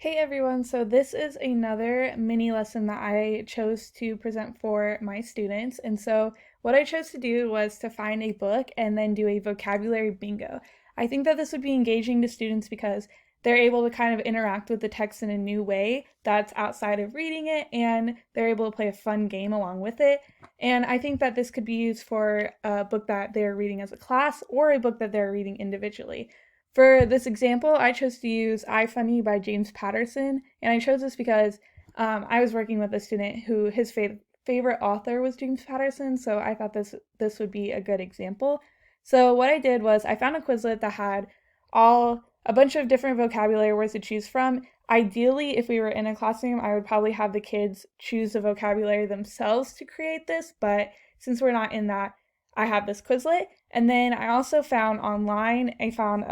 Hey everyone, so this is another mini lesson that I chose to present for my students. And so what I chose to do was to find a book and then do a vocabulary bingo. I think that this would be engaging to students because they're able to kind of interact with the text in a new way that's outside of reading it, and they're able to play a fun game along with it. And I think that this could be used for a book that they're reading as a class or a book that they're reading individually. For this example, I chose to use iFunny by James Patterson, and I chose this because I was working with a student who his favorite author was James Patterson, so I thought this would be a good example. So what I did was I found a Quizlet that had a bunch of different vocabulary words to choose from. Ideally, if we were in a classroom, I would probably have the kids choose the vocabulary themselves to create this, but since we're not in that, I have this Quizlet. And then I also found online, I found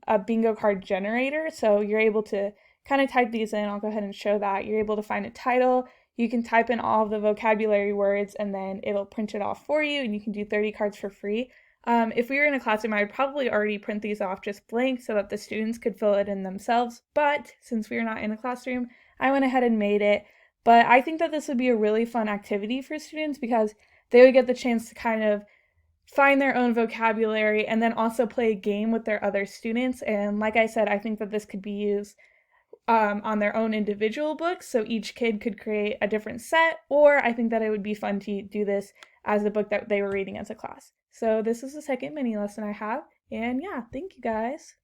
a bingo card generator. So you're able to kind of type these in. I'll go ahead and show that. You're able to find a title. You can type in all of the vocabulary words and then it'll print it off for you, and you can do 30 cards for free. If we were in a classroom, I would probably already print these off just blank so that the students could fill it in themselves. But since we are not in a classroom, I went ahead and made it. But I think that this would be a really fun activity for students because they would get the chance to kind of find their own vocabulary and then also play a game with their other students. And like I said, I think that this could be used on their own individual books. So each kid could create a different set, or I think that it would be fun to do this as a book that they were reading as a class. So this is the second mini lesson I have. And yeah, thank you guys.